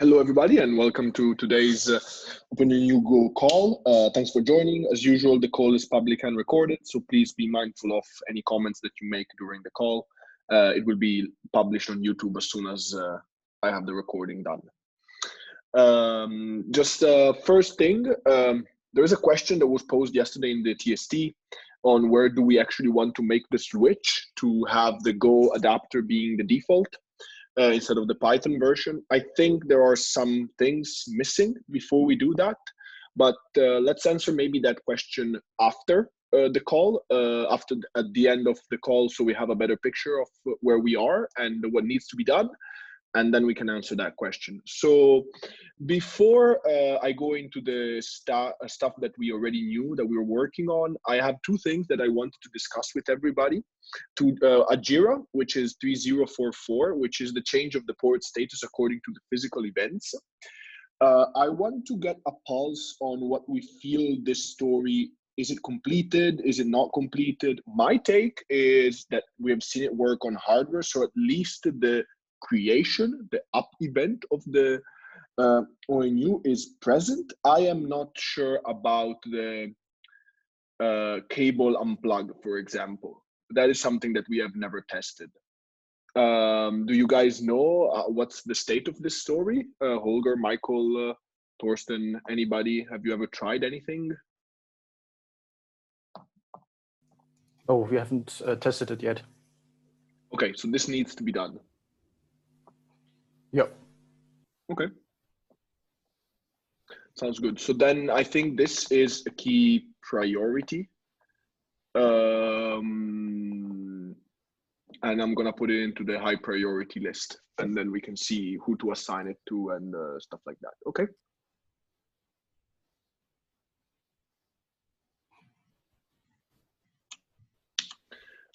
Hello, everybody, and welcome to today's OpenONU Go call. Thanks for joining. As usual, the call is public and recorded, so please be mindful of any comments that you make during the call. It will be published on YouTube as soon as I have the recording done. First thing, there is a question that was posed yesterday in the TST on where do we actually want to make the switch to have the Go adapter being the default. Instead of the Python version. I think there are some things missing before we do that, but let's answer maybe that question after the call, at the end of the call, so we have a better picture of where we are and what needs to be done, and then we can answer that question. So before I go into the stuff that we already knew that we were working on, I have two things that I wanted to discuss with everybody. A JIRA, which is 3044, which is the change of the port status according to the physical events. I want to get a pulse on what we feel this story, is it completed? Is it not completed? My take is that we have seen it work on hardware, so at least the creation, the up event of the ONU is present. I am not sure about the cable unplug, for example. That is something that we have never tested. Do you guys know what's the state of this story? Holger, Michael, Torsten, anybody? Have you ever tried anything? Oh, we haven't tested it yet. Okay, so this needs to be done. Yep. Okay. Sounds good. So then I think this is a key priority. And I'm gonna put it into the high priority list, and then we can see who to assign it to and stuff like that. Okay.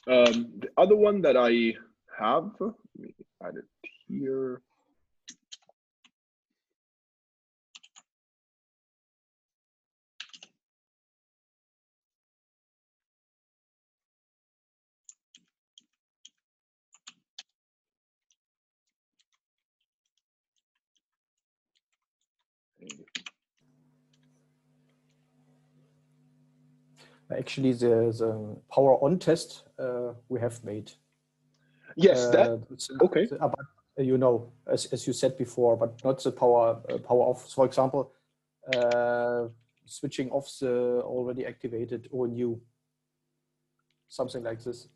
The other one that I have, let me add it here. Actually, the power on test we have made. Yes, okay. You know, as you said before, but not the power off. For example, switching off the already activated ONU, something like this.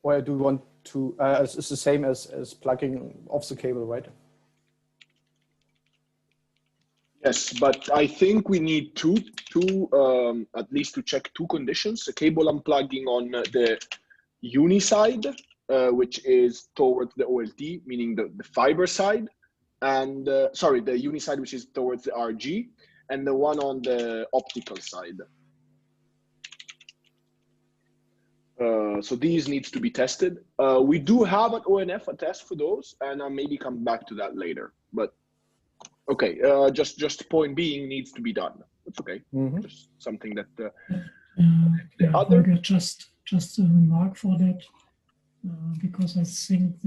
Or do you want to? It's the same as plugging off the cable, right? Yes, but I think we need two at least to check two conditions: the cable unplugging on the uni side, which is towards the OLT, meaning the fiber side, and sorry, the uni side, which is towards the RG, and the one on the optical side. So these needs to be tested. We do have at ONF a test for those, and I'll maybe come back to that later. But okay, just point being needs to be done. That's okay. Just something that Holger, just a remark for that, because I think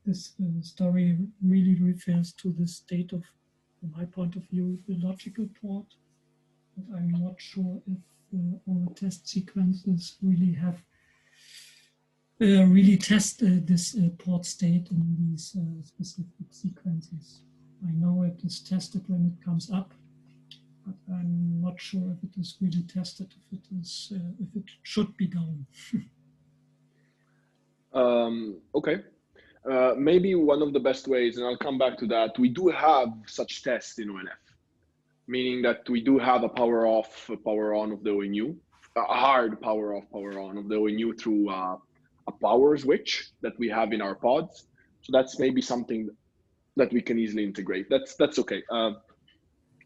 this story really refers to the state of, from my point of view, the logical port. But I'm not sure if our test sequences really have test this port state in these specific sequences. I know it is tested when it comes up, but I'm not sure if it is really tested, if it should be done. Okay. Maybe one of the best ways, and I'll come back to that, we do have such tests in ONF, meaning that we do have a power off, power on of the ONU, a hard power off, power on of the ONU through a power switch that we have in our pods. So that's maybe something that we can easily integrate. That's okay.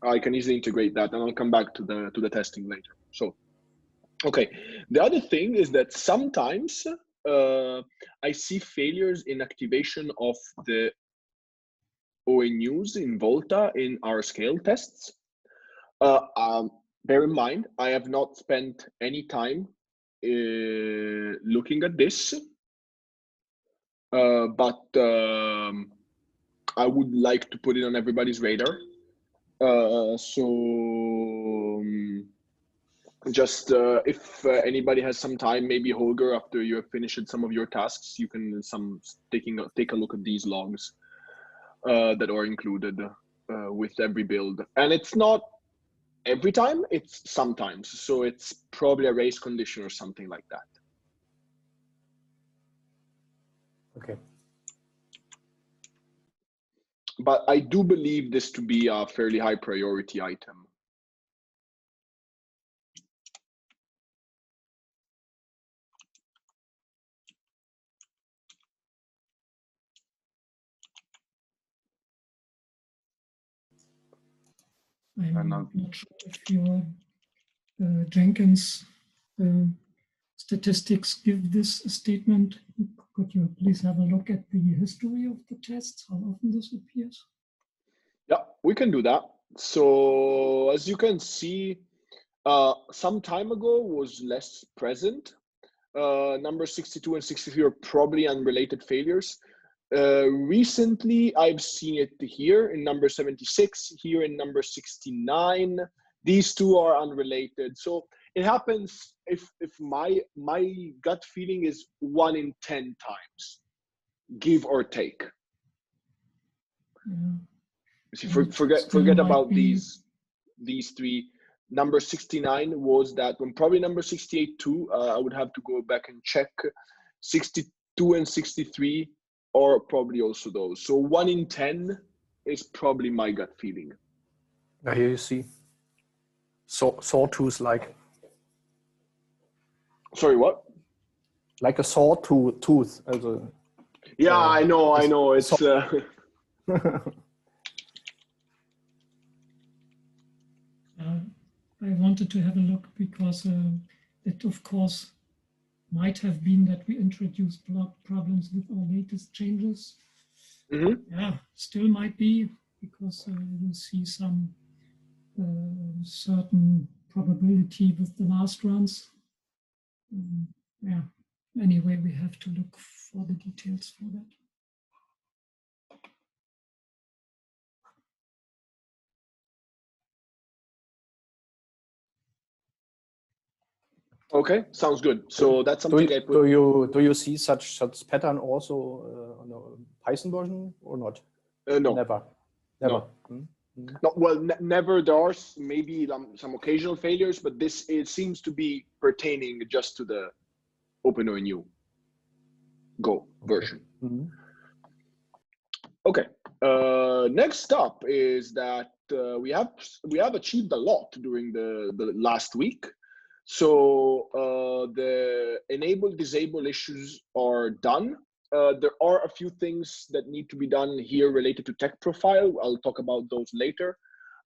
I can easily integrate that, and I'll come back to the testing later. So, okay. The other thing is that sometimes I see failures in activation of the ONUs in Volta in our scale tests. Bear in mind, I have not spent any time looking at this, but I would like to put it on everybody's radar. Just if anybody has some time, maybe Holger, after you have finished some of your tasks, you can take a look at these logs that are included with every build. And it's not every time, it's sometimes. So it's probably a race condition or something like that. Okay. But I do believe this to be a fairly high priority item. I'm not sure if your Jenkins statistics give this statement. Could you please have a look at the history of the tests, how often this appears? Yeah, we can do that. So as you can see, some time ago was less present. Numbers 62 and 63 are probably unrelated failures. Recently, I've seen it here in number 76, here in number 69. These two are unrelated. So it happens if my gut feeling is 1 in 10 times, give or take. Yeah. So forget about these three. Number 69 was that one, probably number 68 too. I would have to go back and check. 62 and 63 are probably also those. So 1 in 10 is probably my gut feeling. Now here you see sawtooth like. Sorry, what? Like a sawtooth. Yeah, I know. It's. I wanted to have a look because it, of course, might have been that we introduced problems with our latest changes. Mm-hmm. Yeah, still might be because you see some certain probability with the last runs. Yeah, anyway, we have to look for the details for that. Okay, sounds good. So that's something I put. Do you see such pattern also on a Python version or not? No. Never. No. Mm-hmm. No, well, never. There are maybe some occasional failures, but it seems to be pertaining just to the OpenONU Go version. Mm-hmm. Okay. Next up is that we have achieved a lot during the last week. So the enable disable issues are done. There are a few things that need to be done here related to tech profile. I'll talk about those later.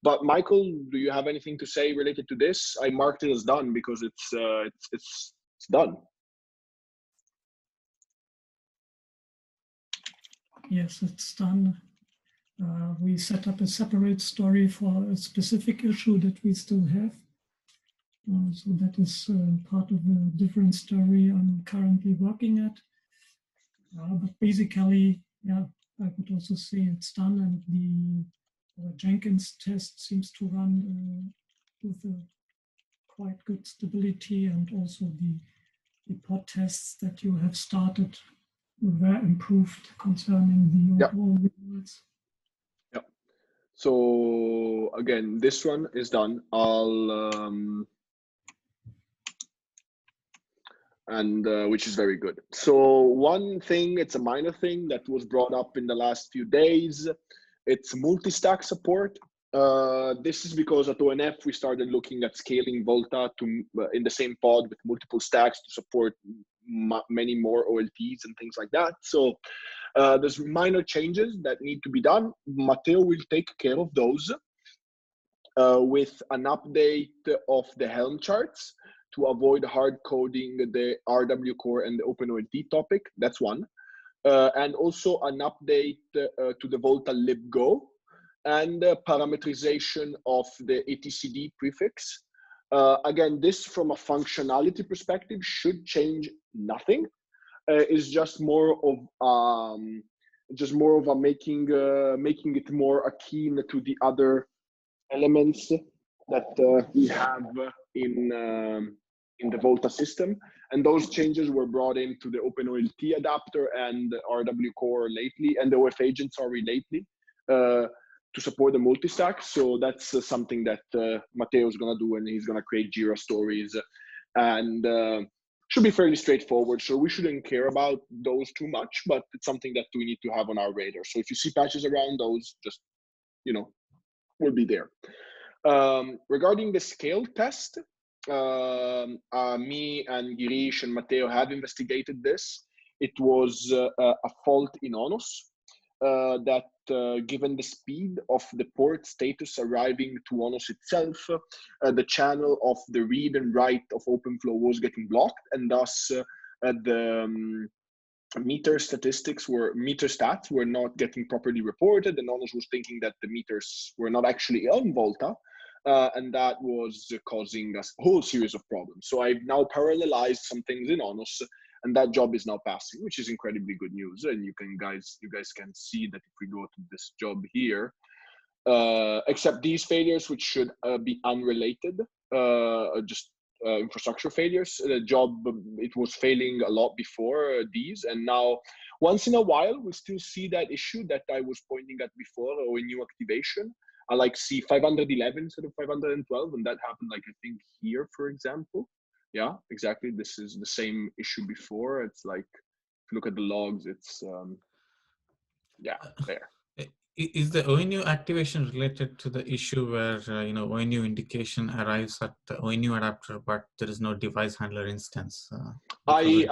But Michael, do you have anything to say related to this? I marked it as done because it's done. Yes, it's done. We set up a separate story for a specific issue that we still have. So that is part of a different story I'm currently working at. But basically, yeah, I would also say it's done, and the Jenkins test seems to run with a quite good stability, and also the pod tests that you have started were improved concerning the overall results. Yeah. So again, this one is done. Which is very good. So one thing, it's a minor thing that was brought up in the last few days. It's multi-stack support. This is because at ONF we started looking at scaling Volta to in the same pod with multiple stacks to support many more OLTs and things like that. So there's minor changes that need to be done. Matteo will take care of those with an update of the Helm charts to avoid hard coding the RW core and the OpenONT topic. That's one. And also an update to the Volta libgo and parameterization of the etcd prefix. Again, this from a functionality perspective should change nothing. It's just more of just more of a making it more akin to the other elements that we have in the Volta system. And those changes were brought into the OpenOLT adapter and the RW core lately, and the OF agent, sorry, lately, to support the multistack. So that's something that Matteo is going to do, and he's going to create Jira stories, and should be fairly straightforward. So we shouldn't care about those too much, but it's something that we need to have on our radar. So if you see patches around those, just, will be there. Regarding the scale test, me and Girish and Matteo have investigated this. It was a fault in ONUS that given the speed of the port status arriving to ONUS itself, the channel of the read and write of OpenFlow was getting blocked, and thus the meter stats were not getting properly reported, and ONUS was thinking that the meters were not actually on Volta. And that was causing us a whole series of problems. So I've now parallelized some things in ONUS, and that job is now passing, which is incredibly good news. And you guys can see that if we go to this job here, except these failures, which should be unrelated, just infrastructure failures. The job, it was failing a lot before these, and now once in a while we still see that issue that I was pointing at before, or a new activation. I like see 511 instead of 512, and that happened, like, I think here, for example. Yeah, exactly. This is the same issue before. It's like, if you look at the logs, it's yeah, there. Is the ONU activation related to the issue where ONU indication arrives at the ONU adapter, but there is no device handler instance? I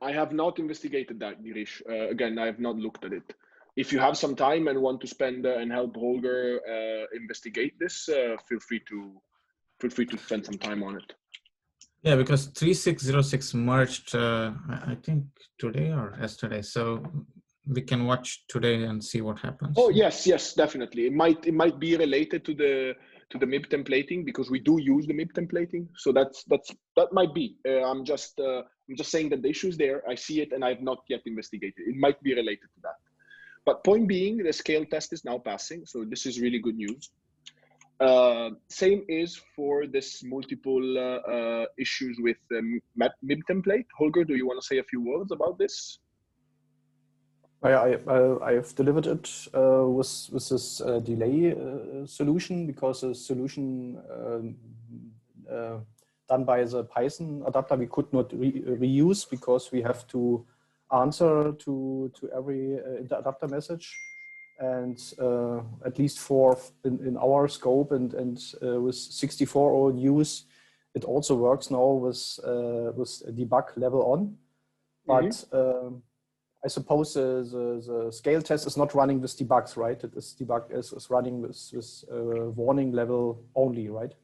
have not investigated that, Girish. Again, I have not looked at it. If you have some time and want to spend and help Holger investigate this, feel free to spend some time on it. Yeah, because 3606 merged, I think today or yesterday. So we can watch today and see what happens. Oh yes, definitely. It might be related to the MIB templating, because we do use the MIB templating. So that might be. I'm just saying that the issue is there. I see it, and I've not yet investigated. It might be related to that. But point being, the scale test is now passing, so this is really good news. Same is for this multiple issues with MIB template. Holger, do you want to say a few words about this? I have delivered it with this delay solution, because the solution done by the Python adapter we could not reuse, because we have to answer to every inter-adapter message, and at least in our scope and with 64 ONUs, it also works now with debug level on. But I suppose the scale test is not running with debugs, right? This debug is running with warning level only, right?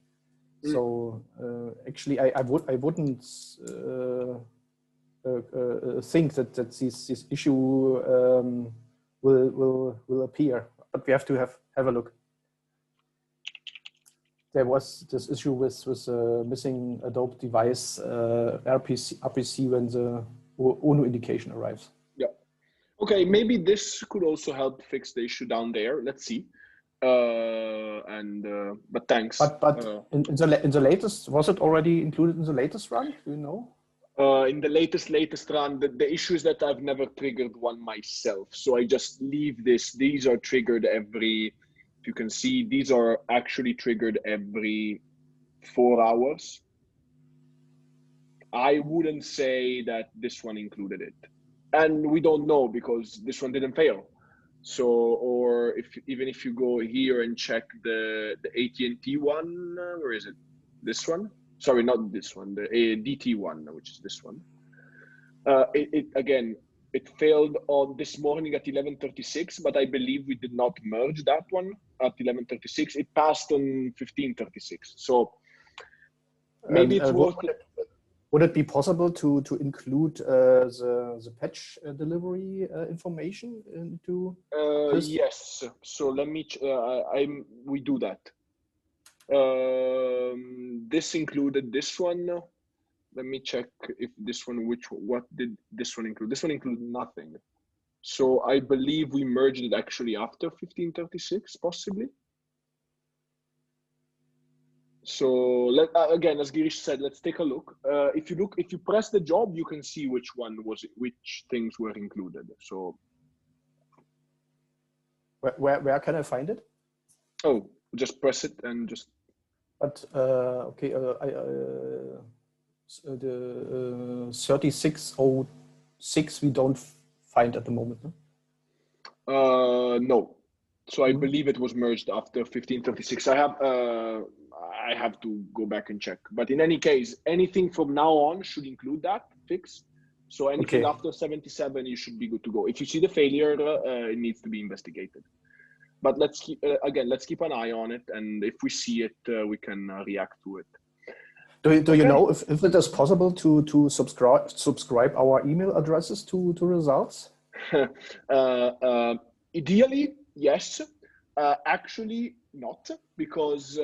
So actually, I wouldn't think that this issue will appear, but we have to have a look. There was this issue with missing Adobe device RPC when the ONU indication arrives. Yeah. Okay, maybe this could also help fix the issue down there. Let's see. But thanks. But in the latest, was it already included in the latest run? Do you know? In the latest run, the issue is that I've never triggered one myself. So I just leave this. These are triggered every, if you can see, these are actually triggered every 4 hours. I wouldn't say that this one included it. And we don't know, because this one didn't fail. So, or even if you go here and check the AT&T one, where is it? This one? Sorry, not this one, the DT one, which is this one. Again, it failed on this morning at 11:36, but I believe we did not merge that one at 11:36. It passed on 15:36. So maybe it's worth it. Would it be possible to include the patch delivery information into this? Yes. So let me. We do that. This included this one. Let me check if this one. What did this one include? This one included nothing. So I believe we merged it actually after 1536, possibly. So again, as Girish said, let's take a look. If you press the job, you can see which things were included. So where can I find it? Oh, just press it and just. But okay, the 3606 we don't find at the moment. No? No. So I believe it was merged after 1536. I have to go back and check. But in any case, anything from now on should include that fix. So anything after 77, you should be good to go. If you see the failure, it needs to be investigated. But let's keep an eye on it, and if we see it, we can react to it. Do you know if it is possible to subscribe our email addresses to results? Ideally, yes. Actually, not, because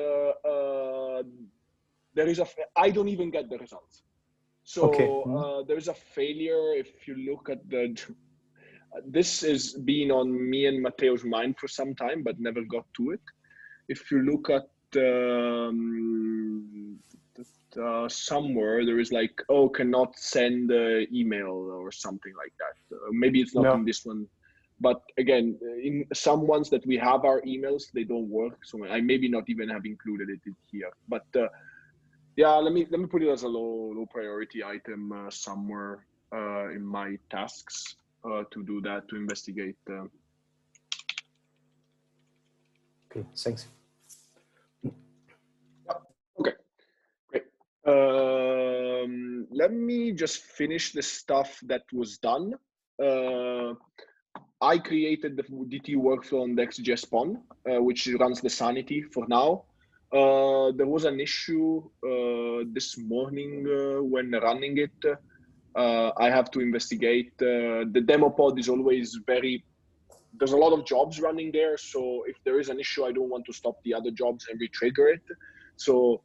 I don't even get the results. So there is a failure. If you look at this has been on me and Matteo's mind for some time, but never got to it. If you look at somewhere, there is like, cannot send email or something like that. Maybe it's not in this one, but again, in some ones that we have our emails, they don't work. So I maybe not even have included it here. But yeah, let me put it as a low priority item somewhere in my tasks. To do that, to investigate. Okay, thanks. Okay, great. Let me just finish the stuff that was done. I created the DT workflow on the XGS PON, which runs the Sanity for now. There was an issue this morning when running it. I have to investigate. The demo pod is always there's a lot of jobs running there. So if there is an issue, I don't want to stop the other jobs and re-trigger it. So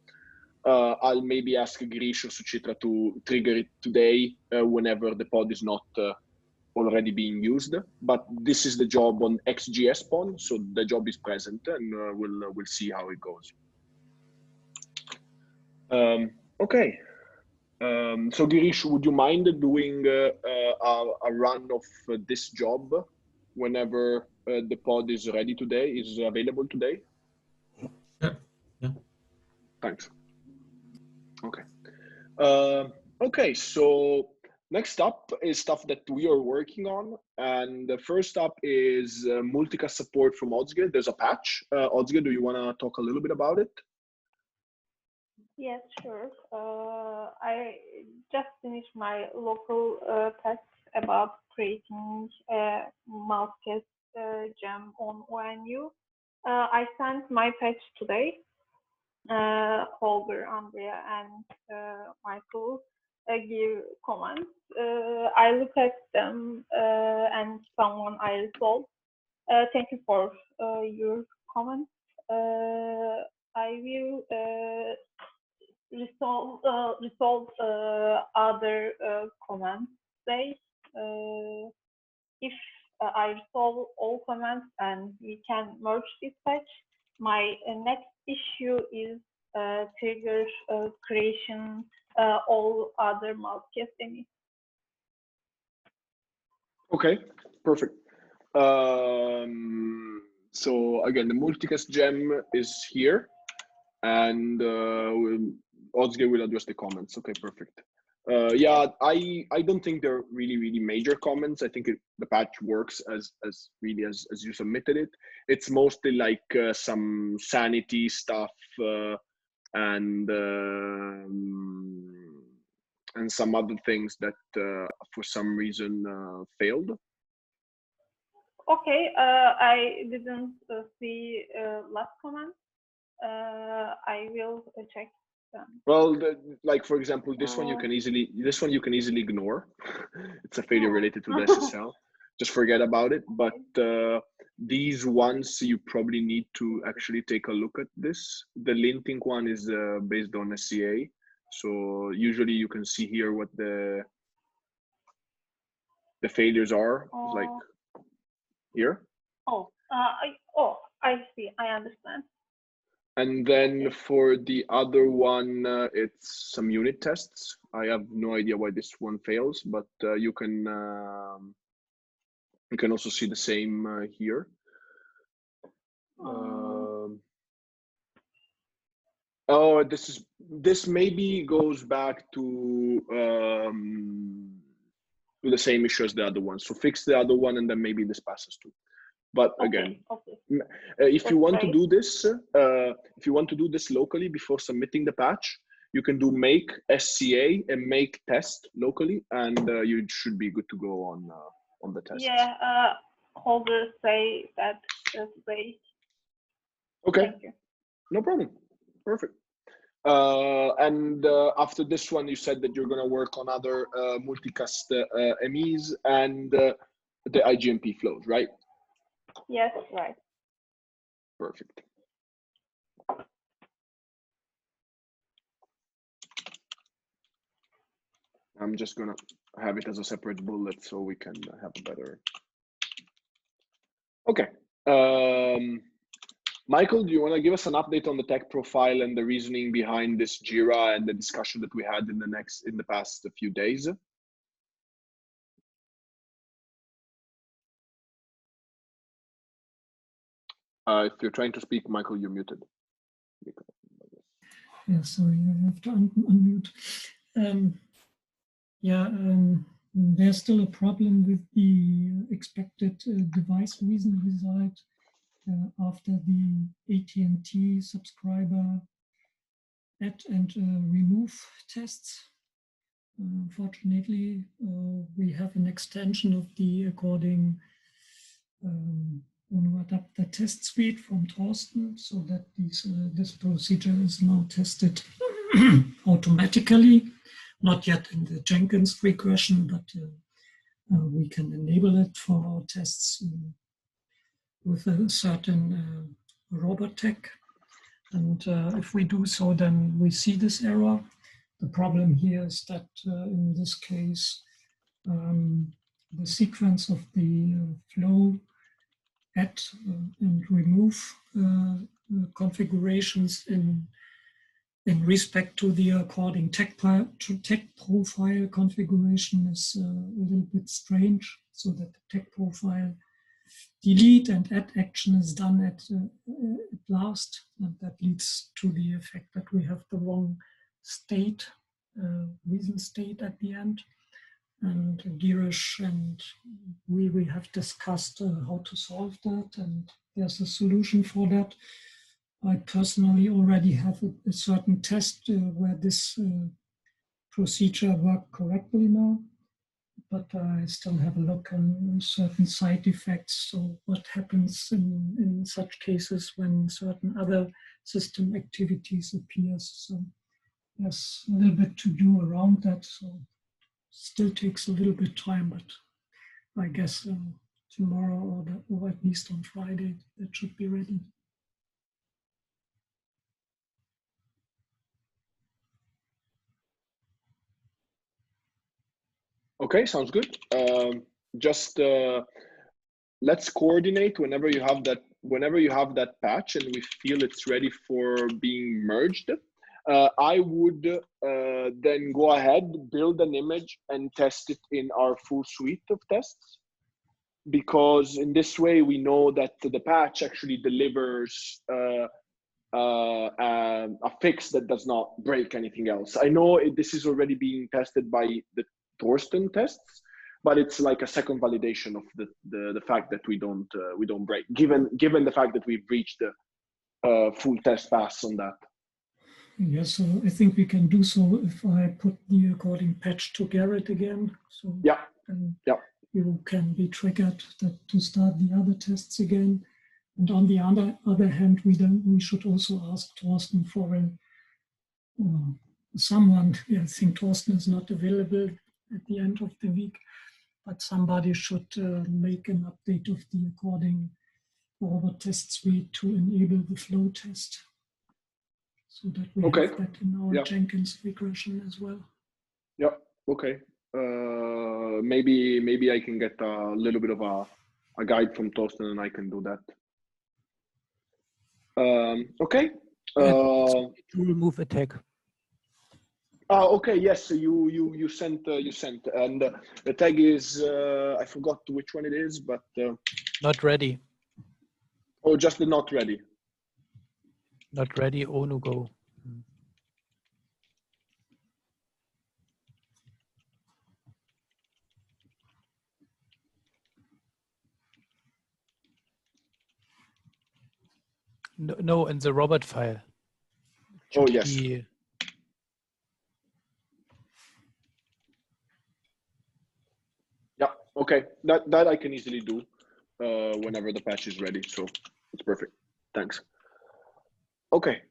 I'll maybe ask Girish or Suchitra to trigger it today whenever the pod is not already being used. But this is the job on XGS PON, so the job is present, and we'll see how it goes. Okay. So Girish, would you mind doing a run of this job whenever the pod is ready today, is available today? Sure. Yeah. Thanks. Okay. Okay, so next up is stuff that we are working on. And the first up is Multistack Support from Ozge. There's a patch. Ozge, do you want to talk a little bit about it? Yes, sure. I just finished my local test about creating a Multistack gem on ONU. I sent my patch today. Holger, Andrea, and Michael give comments. I look at them and someone I resolved. Thank you for your comments. I will resolve other comments today. If I resolve all comments and we can merge this patch, my next issue is trigger creation all other Multistack enemies. Okay, perfect. So again, the Multistack gem is here, and Ozge will address the comments. Okay, perfect. Yeah, I don't think they're really major comments. I think the patch works as you submitted it. It's mostly like some sanity stuff and some other things that for some reason failed. Okay, I didn't see last comment. I will check them. Well, like for example, this one you can easily ignore. It's a failure related to the SSL. Just forget about it. But these ones you probably need to actually take a look at this. The linting one is based on SCA. So usually you can see here what the failures are. Like here. Oh, I see. I understand. And then for the other one, it's some unit tests. I have no idea why this one fails, but you can also see the same here. Oh, this maybe goes back to the same issue as the other one. So fix the other one, and then maybe this passes too. But again, if you want to do this, locally before submitting the patch, you can do make SCA and make test locally, and you should be good to go on the test. Yeah, Holger say that way. Okay. Thank you. No problem. Perfect. And after this one, you said that you're going to work on other multicast MEs and the IGMP flows, right? Yes, right. Perfect. I'm just going to have it as a separate bullet so we can have a better. Okay. Michael, do you want to give us an update on the tech profile and the reasoning behind this Jira and the discussion that we had in the past few days? If you're trying to speak, Michael, you're muted. Yeah, sorry, I have to unmute. There's still a problem with the expected device reason result after the AT&T subscriber add and remove tests. Fortunately, we have an extension of the according ONU adapter test suite from Thorsten, so that this procedure is now tested automatically, not yet in the Jenkins regression, but we can enable it for our tests with a certain robot tech. And if we do so, then we see this error. The problem here is that in this case, the sequence of the flow add and remove configurations in respect to the according tech profile configuration is a little bit strange, so that the tech profile delete and add action is done at last, and that leads to the effect that we have the wrong state, reason state at the end. And Girish and we have discussed how to solve that, and there's a solution for that. I personally already have a certain test where this procedure worked correctly now, but I still have a look on certain side effects. So what happens in such cases when certain other system activities appears. So there's a little bit to do around that. So still takes a little bit time, but I guess tomorrow or at least on Friday, that should be ready. Okay, sounds good. Just let's coordinate whenever you have that patch and we feel it's ready for being merged. I would then go ahead, build an image and test it in our full suite of tests, because in this way we know that the patch actually delivers a fix that does not break anything else. I know this is already being tested by the Thorsten tests, but it's like a second validation of the fact that we don't break, given the fact that we've reached the full test pass on that. Yes, so I think we can do so if I put the according patch to Garrett again. So yeah, you can be triggered to start the other tests again. And on the other hand, we should also ask Thorsten for someone. I think Thorsten is not available at the end of the week, but somebody should make an update of the according robot test suite to enable the flow test, so that we have that in our Jenkins regression as well. Yeah. Okay. Maybe I can get a little bit of a guide from Torsten and I can do that. Okay. To remove a tag. Okay. Yes. So you sent and the tag is I forgot which one it is, but Not ready. oh, just the not ready. Not ready. ONU go. No, in the Robert file. Oh Should yes. be- Yeah. Okay. That I can easily do whenever the patch is ready. So it's perfect. Thanks. Okay.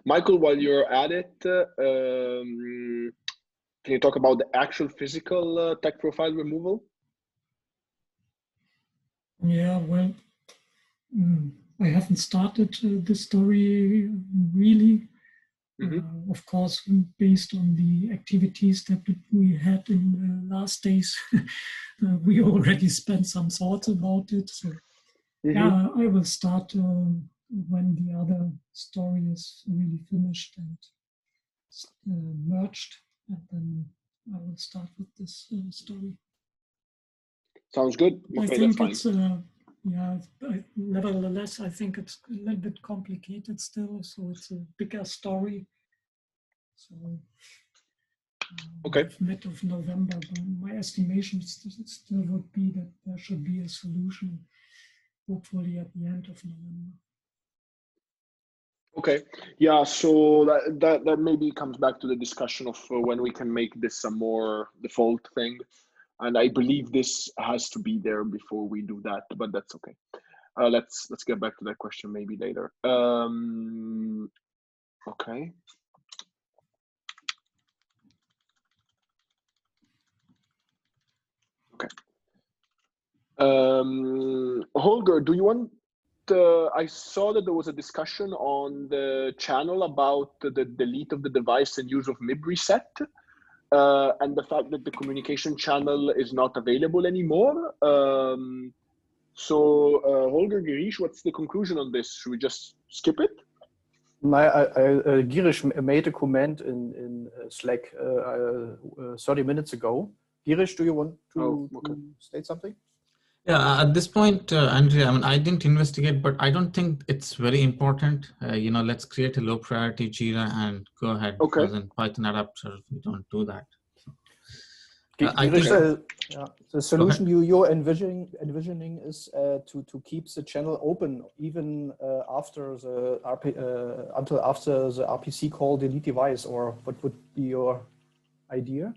Michael, while you're at it, can you talk about the actual physical tech profile removal? Yeah, well, I haven't started this story really. Of course, based on the activities that we had in the last days, we already spent some thoughts about it. So yeah, I will start when the other story is really finished and merged, and then I will start with this story. Sounds good. Okay, I think that's it's yeah. Nevertheless, I think it's a little bit complicated still. So it's a bigger story. So okay. Mid of November, but my estimation still would be that there should be a solution, hopefully at the end of November. Okay. Yeah. So that maybe comes back to the discussion of when we can make this a more default thing. And I believe this has to be there before we do that, but that's okay. Let's get back to that question maybe later. Okay. Okay. Holger, do you want? I saw that there was a discussion on the channel about the delete of the device and use of MIB reset. And the fact that the communication channel is not available anymore. Holger, Girish, what's the conclusion on this? Should we just skip it? Girish made a comment in Slack 30 minutes ago. Girish, do you want to state something? Yeah, at this point, Andrea, I mean, I didn't investigate, but I don't think it's very important. Let's create a low priority Jira and go ahead. Okay. Because in Python adapter, we don't do that. The solution you're envisioning is to keep the channel open even after the until after the RPC call delete device, or what would be your idea?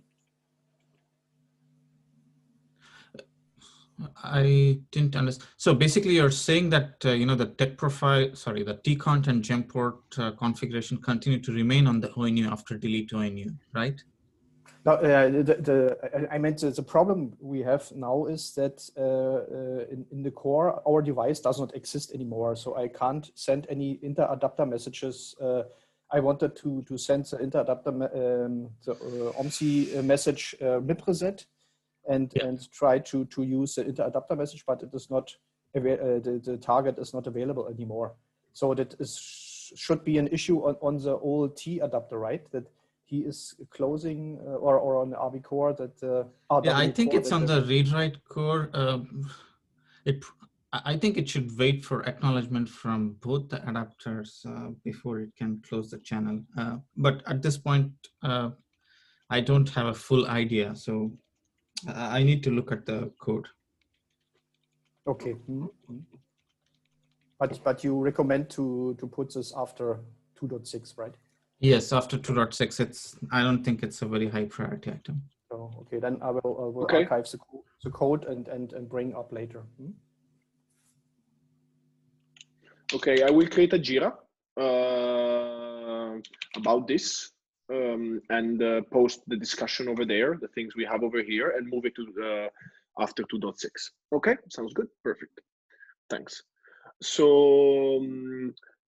I didn't understand. So basically, you're saying that the tech profile, the tcont and gemport configuration continue to remain on the ONU after delete ONU, right? No, I meant the problem we have now is that in the core, our device does not exist anymore. So I can't send any inter-adapter messages. I wanted to send the inter-adapter, the OMSI message MIB reset and try to use the inter-adapter message, but it is not, the target is not available anymore. So that should be an issue on the old T adapter, right? That he is closing or on the RB core that yeah, I think it's on the read-write core. I think it should wait for acknowledgement from both the adapters before it can close the channel. But at this point, I don't have a full idea, so I need to look at the code. Okay, but you recommend to put this after 2.6, right? Yes, after 2.6, I don't think it's a very high priority item. Oh, okay, then I will archive the code and bring up later. Okay, I will create a Jira about this and post the discussion over there, the things we have over here, and move it to after 2.6. Okay, sounds good. Perfect. Thanks. So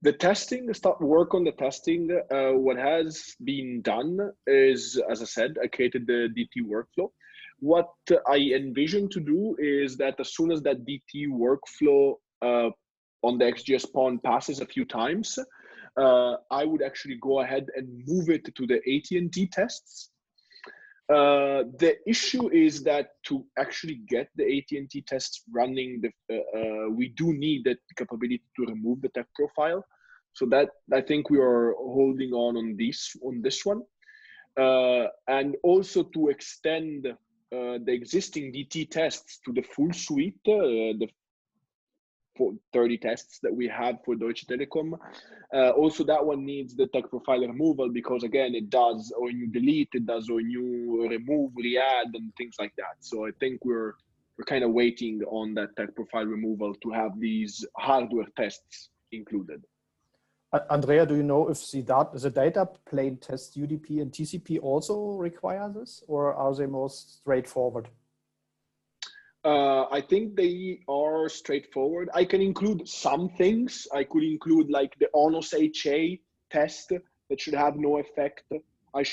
the testing, start work on the testing. What has been done is, as I said, I created the DT workflow. what I envision to do is that as soon as that DT workflow on the XGS pawn passes a few times, I would actually go ahead and move it to the AT&T tests. The issue is that to actually get the AT&T tests running, we do need that capability to remove the tech profile. So that I think we are holding on this one, and also to extend the existing DT tests to the full suite, the 30 tests that we have for Deutsche Telekom. Also, that one needs the tech profile removal because, again, it does ONU delete, it does ONU remove, re-add, and things like that. So I think we're kind of waiting on that tech profile removal to have these hardware tests included. Andrea, do you know if the data plane test UDP and TCP also require this, or are they most straightforward? I think they are straightforward. I can include some things. I could include like the ONOS HA test that should have no effect. I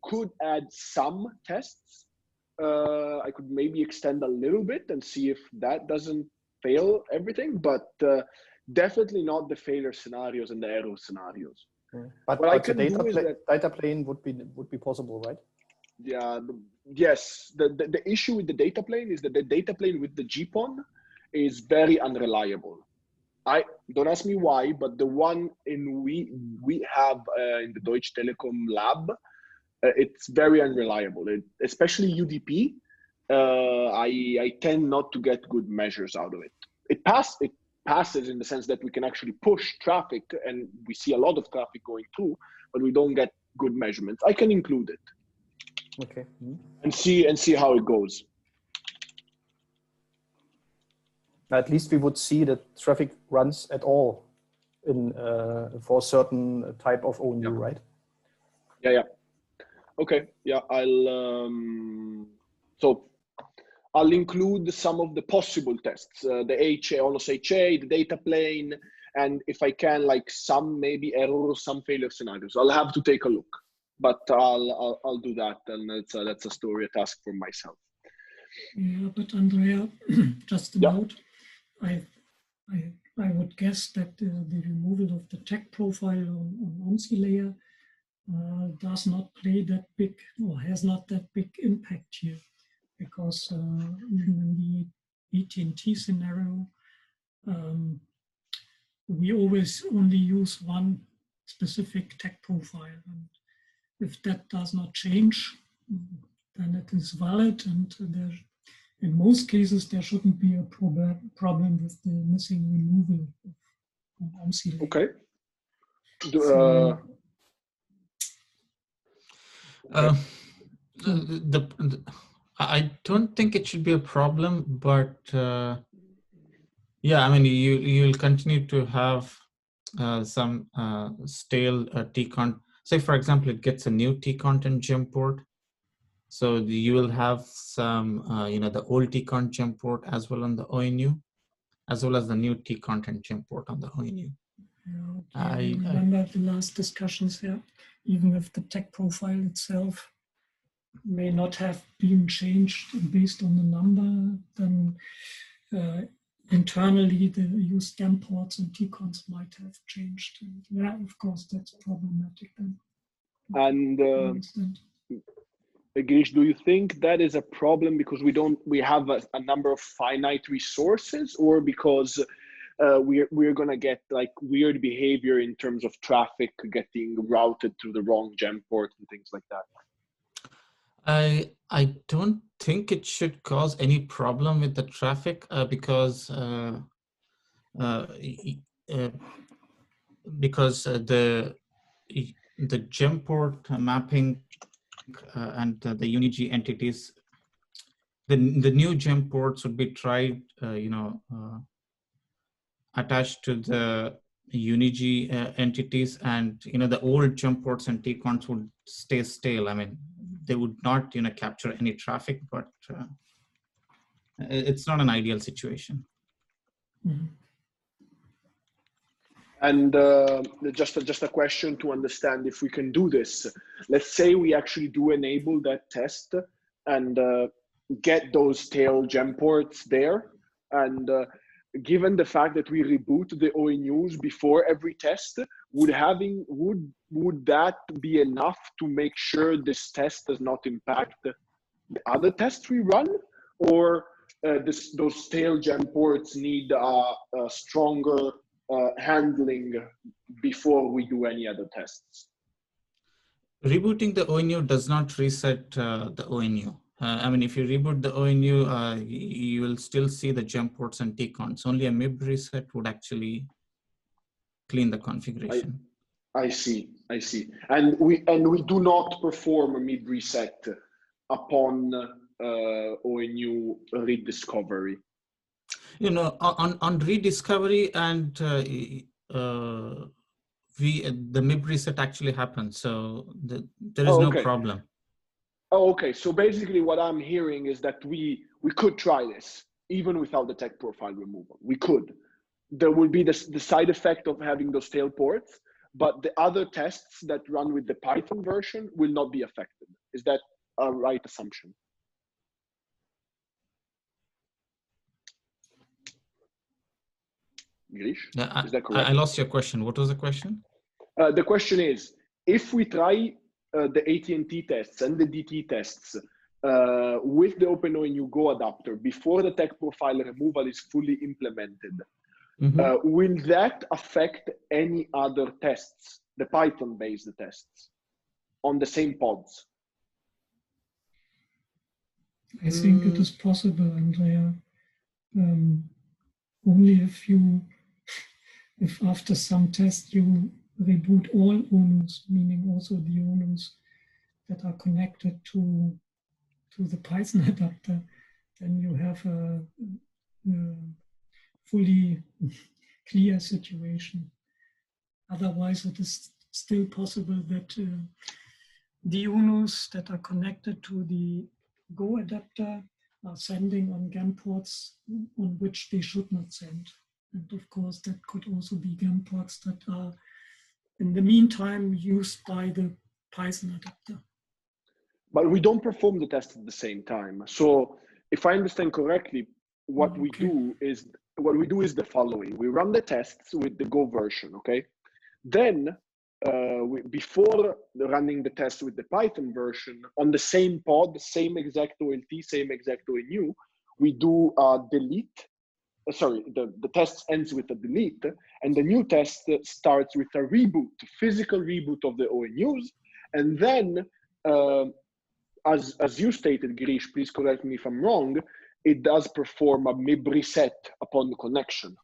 could add some tests. I could maybe extend a little bit and see if that doesn't fail everything, but definitely not the failure scenarios and the error scenarios. But what I can the do is that data plane would be possible, right? Yeah, yes. The issue with the data plane is that the data plane with the GPON is very unreliable. I don't ask me why, but the one we have in the Deutsche Telekom lab, it's very unreliable. Especially UDP. I tend not to get good measures out of it. It passes in the sense that we can actually push traffic, and we see a lot of traffic going through, but we don't get good measurements. I can include it. Okay. And see how it goes. At least we would see that traffic runs at all in for a certain type of ONU, right? Yeah. Okay. Yeah, I'll include some of the possible tests, the HA, ONOS HA, the data plane, and if I can, like some maybe errors, some failure scenarios. I'll have to take a look. But I'll do that, and that's a story, a task for myself. Yeah, but Andrea, just a note. I would guess that the removal of the tech profile on ONSI layer does not play that big, or has not that big impact here, because even in the AT&T scenario, we always only use one specific tech profile, and if that does not change, then it is valid, and in most cases there shouldn't be a problem with the missing removal of ONSI. Okay. I don't think it should be a problem, but yeah, I mean, you'll continue to have some stale T-content. Say, for example, it gets a new T-content gem port. So you will have some, the old T-content gem port as well on the ONU, as well as the new T-content gem port on the ONU. Yeah, I remember the last discussions here. Even if the tech profile itself may not have been changed based on the number, then internally the used gem ports and T-cons might have changed. And yeah, of course, that's problematic then. And Girish, do you think that is a problem because we have a number of finite resources, or because we're gonna get like weird behavior in terms of traffic getting routed to the wrong gem port and things like that? I don't think it should cause any problem with the traffic because the gem port mapping and the UniG entities, the new gem ports would be tried, attached to the UniG entities, and the old gem ports and T-cons would stay stale. I mean, they would not capture any traffic, but it's not an ideal situation. Mm-hmm. And just a question to understand if we can do this. Let's say we actually do enable that test and get those tail gem ports there. And given the fact that we reboot the ONUs before every test, would that be enough to make sure this test does not impact the other tests we run? Or those tail gem ports need a stronger handling before we do any other tests? Rebooting the ONU does not reset the ONU. I mean, if you reboot the ONU, you will still see the gem ports and tcons. Only a MIB reset would actually clean the configuration. I see. And we do not perform a MIB reset upon ONU rediscovery. You know, on rediscovery and the MIB reset actually happens, so there is no problem. Oh, okay. So basically what I'm hearing is that we could try this even without the tech profile removal. We could. There will be the side effect of having those tail ports, but the other tests that run with the Python version will not be affected. Is that a right assumption? Girish, is that correct? I lost your question. What was the question? The question is, if we try the AT&T tests and the DT tests with the OpenONU Go adapter before the tech profile removal is fully implemented, will that affect any other tests, the Python-based tests, on the same pods? I think it is possible, Andrea. Only if after some test you reboot all ONUs, meaning also the ONUs that are connected to the Python adapter, then you have a fully clear situation. Otherwise, it is still possible that the ONUs that are connected to the Go adapter are sending on GAN ports on which they should not send. And of course, that could also be GAN ports that are in the meantime used by the Python adapter. But we don't perform the test at the same time. So if I understand correctly, what we do is the following. We run the tests with the Go version, okay? Then before running the test with the Python version, on the same pod, same exact OLT, same exact ONU, we do a delete. Sorry, the test ends with a delete, and the new test starts with a reboot, physical reboot of the ONUs. And then, as you stated, Girish, please correct me if I'm wrong, it does perform a MIB reset upon connection.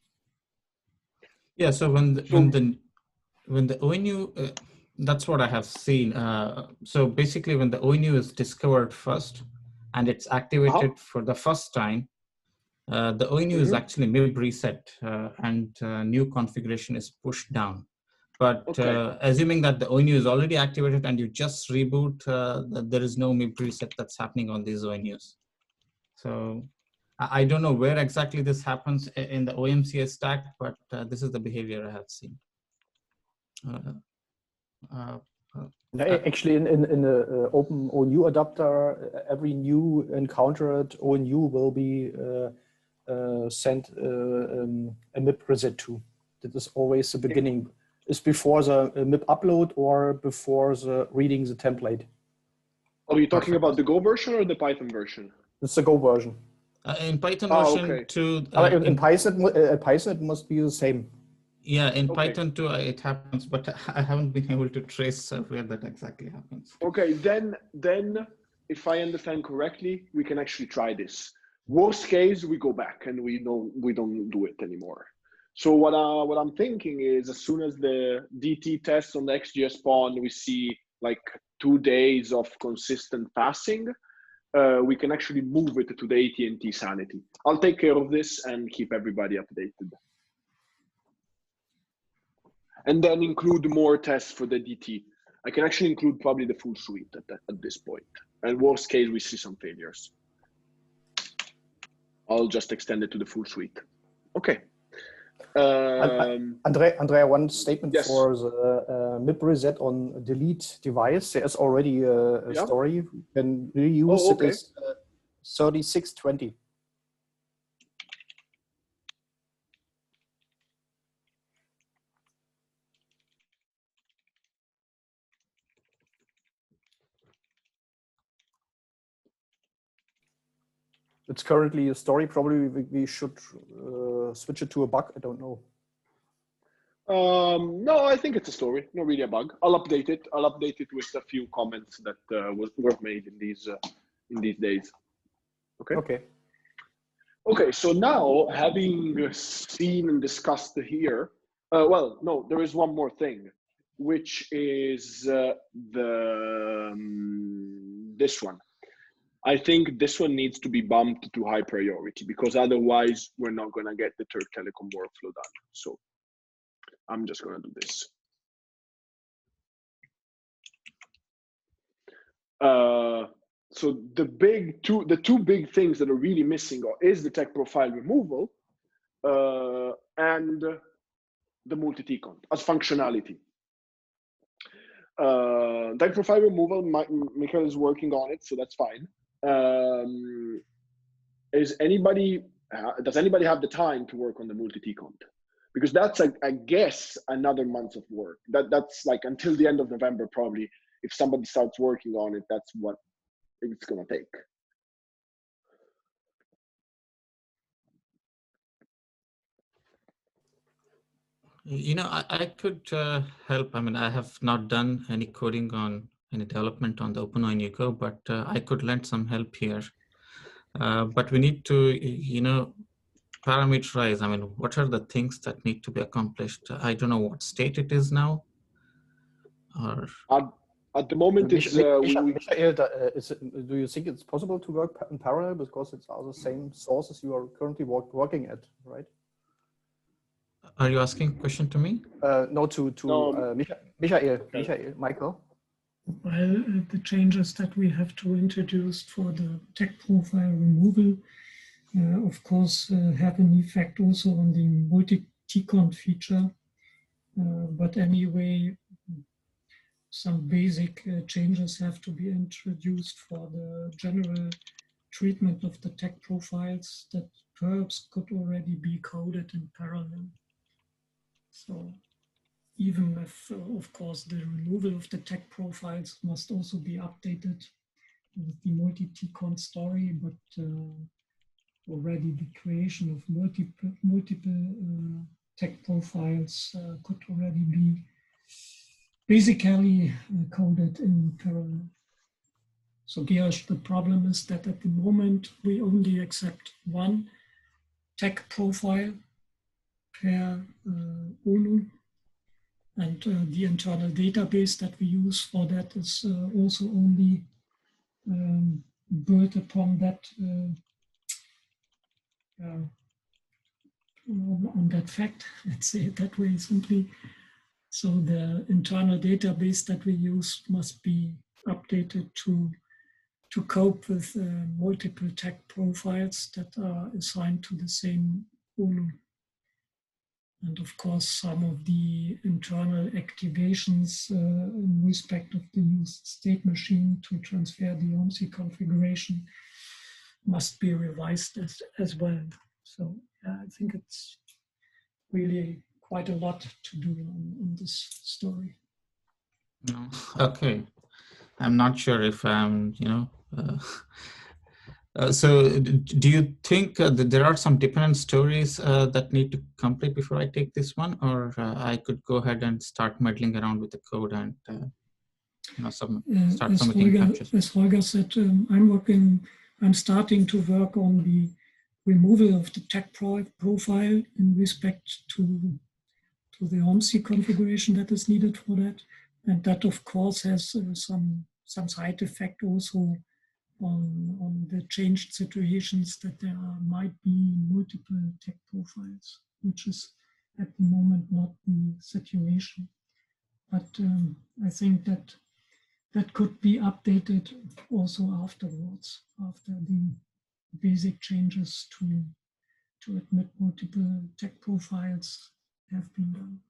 Yeah, so when the ONU, that's what I have seen. So basically when the ONU is discovered first and it's activated for the first time, the ONU is actually MIB reset and new configuration is pushed down. But assuming that the ONU is already activated and you just reboot, there is no MIB reset that's happening on these ONUs. So I don't know where exactly this happens in the OMCA stack, but this is the behavior I have seen. Actually, in the OpenONU adapter, every new encountered ONU will be sent a MIB reset to. That is always the beginning. Is before the MIB upload or before the reading the template. Are you talking about the Go version or the Python version? It's the Go version. In Python version 2. In Python it must be the same. Yeah, in Python 2 it happens, but I haven't been able to trace where that exactly happens. Okay, then if I understand correctly, we can actually try this. Worst case, we go back and we don't do it anymore. So what I'm thinking is, as soon as the DT tests on the XGS spawn, we see like 2 days of consistent passing, we can actually move it to the AT&T Sanity. I'll take care of this and keep everybody updated. And then include more tests for the DT. I can actually include probably the full suite at this point. And worst case, we see some failures. I'll just extend it to the full suite. Okay. Andrea, one statement Yes. for the MIP reset on delete device. There's already a Yeah. story you can reuse. Oh, okay. It is 3620. It's currently a story. Probably we should switch it to a bug. I don't know. No, I think it's a story, not really a bug. I'll update it. I'll update it with a few comments that were made in these days. Okay. Okay. Okay. So now, having seen and discussed here, well, no, there is one more thing, which is this one. I think this one needs to be bumped to high priority because otherwise we're not going to get the Turk Telecom workflow done. So I'm just going to do this. So the two big things that are really missing is the tech profile removal and the multi-tcont as functionality. Tech profile removal, Michael is working on it, so that's fine. Does anybody have the time to work on the multi-tcont? Because that's, I guess, another month of work. That's like until the end of November, probably. If somebody starts working on it, that's what it's going to take. You know, I could help. I mean, I have not done any coding on any development on the OpenONU Go, but I could lend some help here. But we need to, you know, parameterize. I mean, what are the things that need to be accomplished? I don't know what state it is now. Or at the moment, it's Michael, do you think it's possible to work in parallel because it's all the same sources you are currently working at, right? are you asking a question to me? No, Michael. Well, the changes that we have to introduce for the tech profile removal, of course, have an effect also on the multi-tcont feature. But anyway, some basic changes have to be introduced for the general treatment of the tech profiles that perhaps could already be coded in parallel. So even if, of course, the removal of the tech profiles must also be updated with the multi-tcont story, but already the creation of multiple tech profiles could already be basically coded in parallel. So Georg, the problem is that at the moment we only accept one tech profile per ONU, and the internal database that we use for that is also only built upon that on that fact. Let's say it that way simply. So the internal database that we use must be updated to cope with multiple tech profiles that are assigned to the same ONU. And of course, some of the internal activations in respect of the used state machine to transfer the OMSI configuration must be revised as well. So I think it's really quite a lot to do on this story. No. Okay. I'm not sure if I'm, you know, so do you think that there are some dependent stories that need to complete before I take this one, or I could go ahead and start meddling around with the code and you know, start submitting patches? As Holger said, I'm starting to work on the removal of the tech profile in respect to the OMSI configuration that is needed for that. And that, of course, has some side effect also on the changed situations that there might be multiple tech profiles, which is at the moment not the situation. But I think that could be updated also afterwards, after the basic changes to to admit multiple tech profiles have been done.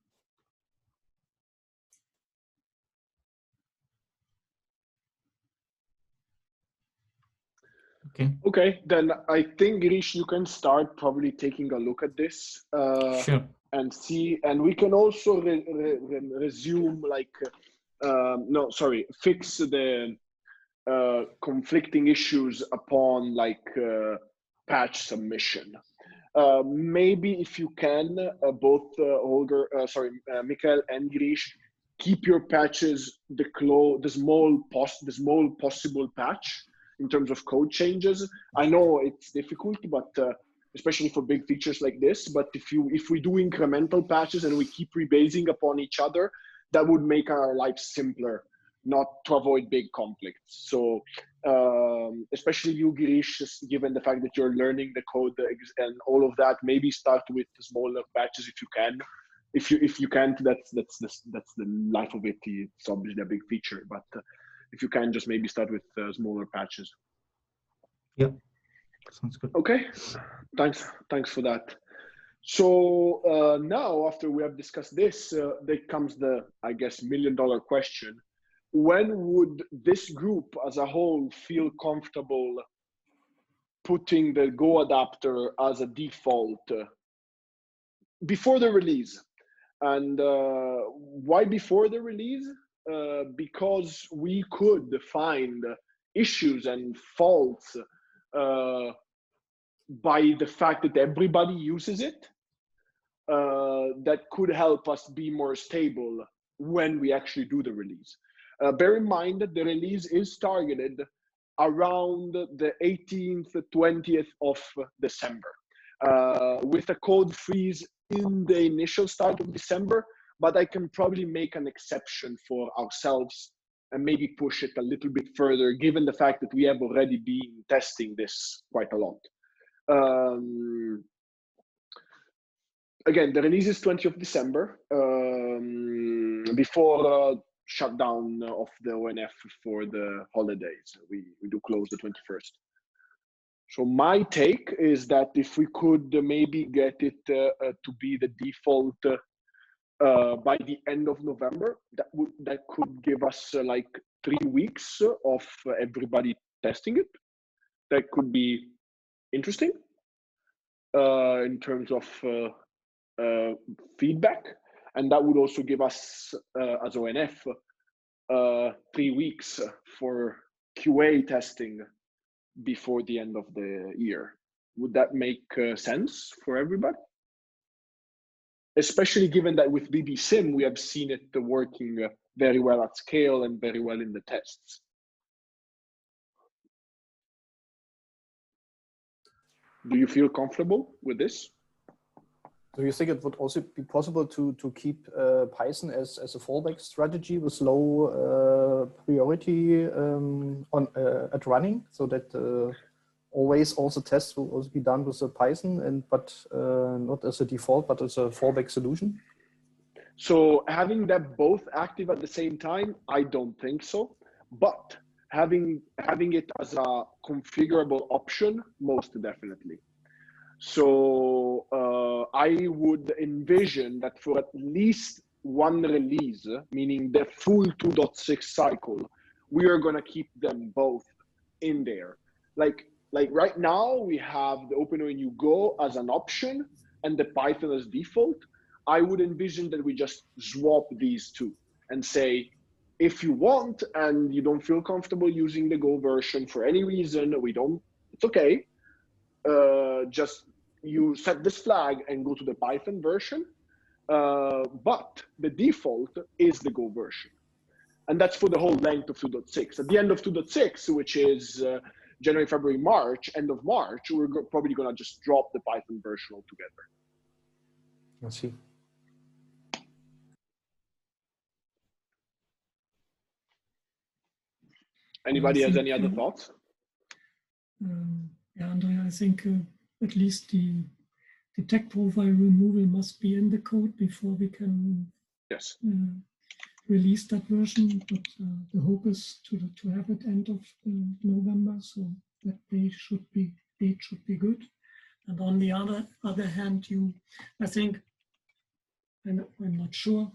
Okay, then I think, Girish, you can start probably taking a look at this Sure. and see, and we can also resume like, no, sorry, fix the conflicting issues upon like patch submission. Maybe if you can, both Mikael and Girish, keep your patches the small possible patch in terms of code changes. I know it's difficult, but especially for big features like this. But if we do incremental patches and we keep rebasing upon each other, that would make our life simpler, not to avoid big conflicts. So especially you, Girish, given the fact that you're learning the code and all of that, maybe start with smaller patches if you can. If you can't, that's the life of it. It's obviously a big feature, but if you can, just maybe start with smaller patches. Yeah, sounds good. Okay, thanks for that. So now, after we have discussed this, there comes the, I guess, $1,000,000 question. When would this group as a whole feel comfortable putting the Go adapter as a default before the release? And why before the release? Because we could find issues and faults by the fact that everybody uses it that could help us be more stable when we actually do the release. Bear in mind that the release is targeted around the 18th, 20th of December, with a code freeze in the initial start of December, but I can probably make an exception for ourselves and maybe push it a little bit further, given the fact that we have already been testing this quite a lot. Again, the release is 20th of December, before shutdown of the ONF for the holidays. We do close the 21st. So my take is that if we could maybe get it to be the default by the end of November, that could give us like 3 weeks of everybody testing it. That could be interesting in terms of feedback, and that would also give us as ONF 3 weeks for QA testing before the end of the year. Would that make sense for everybody? Especially given that with BBSim, we have seen it working very well at scale and very well in the tests. Do you feel comfortable with this? Do you think it would also be possible to keep Python as a fallback strategy with low priority at running, so that always also tests will also be done with the Python, but not as a default, but as a fallback solution? So having that both active at the same time, I don't think so. But having it as a configurable option, most definitely. So I would envision that for at least one release, meaning the full 2.6 cycle, we are going to keep them both in there. Like right now, we have the OpenONU Go as an option and the Python as default. I would envision that we just swap these two and say, if you want and you don't feel comfortable using the Go version for any reason, it's okay. Just you set this flag and go to the Python version, but the default is the Go version. And that's for the whole length of 2.6. At the end of 2.6, which is January, February, March, end of March, we're probably going to just drop the Python version altogether. I see. Anybody has any other thoughts? Yeah, Andrea, I think at least the tech profile removal must be in the code before we can release that version. But the hope is to have it end of November, so that date should be good. And on the other hand, I think, I'm not sure,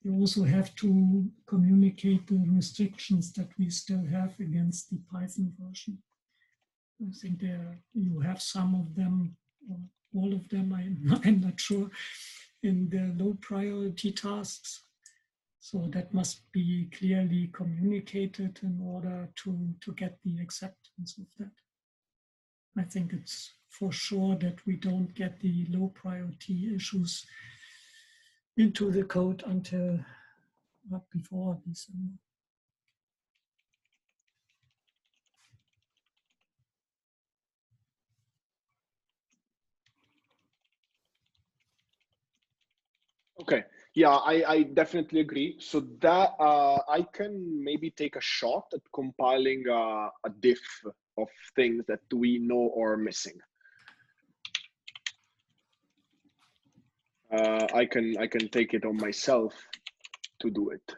you also have to communicate the restrictions that we still have against the Python version. I think you have some of them, or all of them, I'm not sure, in the low priority tasks. So that must be clearly communicated in order to get the acceptance of that. I think it's for sure that we don't get the low priority issues into the code until before December. Okay. Yeah, I definitely agree. So that I can maybe take a shot at compiling a diff of things that we know are missing. I can take it on myself to do it.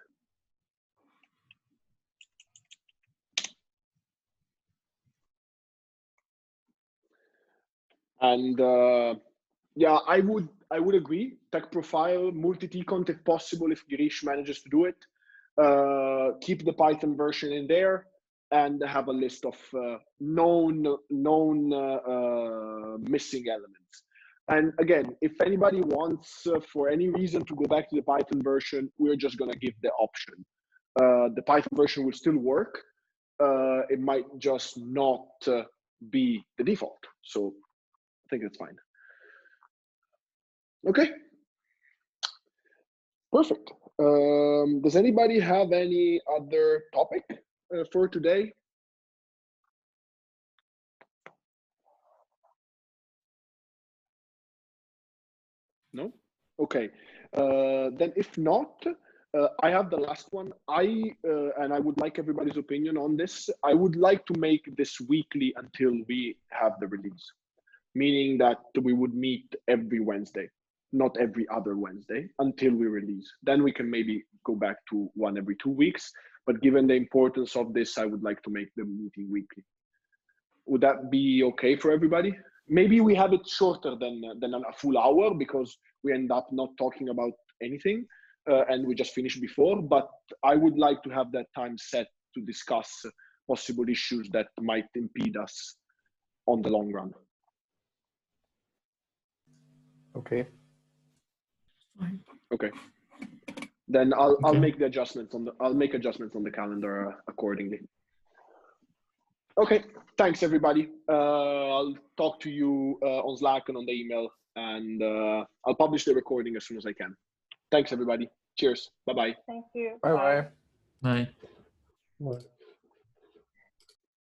And yeah, I would agree. Tech profile, multi-tcont if possible, if Girish manages to do it. Keep the Python version in there and have a list of known missing elements. And again, if anybody wants, for any reason, to go back to the Python version, we're just going to give the option. The Python version will still work. It might just not be the default. So I think that's fine. Okay. Perfect. Does anybody have any other topic for today? No? Okay. Then if not, I have the last one. And I would like everybody's opinion on this. I would like to make this weekly until we have the release, meaning that we would meet every Wednesday, not every other Wednesday, until we release. Then we can maybe go back to one every 2 weeks. But given the importance of this, I would like to make the meeting weekly. Would that be okay for everybody? Maybe we have it shorter than a full hour because we end up not talking about anything and we just finish before. But I would like to have that time set to discuss possible issues that might impede us on the long run. Okay. Fine. Okay. Then I'll Okay. make the adjustments on the calendar accordingly. Okay, thanks everybody. I'll talk to you on Slack and on the email, and I'll publish the recording as soon as I can. Thanks everybody. Cheers. Bye-bye. Thank you. Bye-bye. Bye. Bye.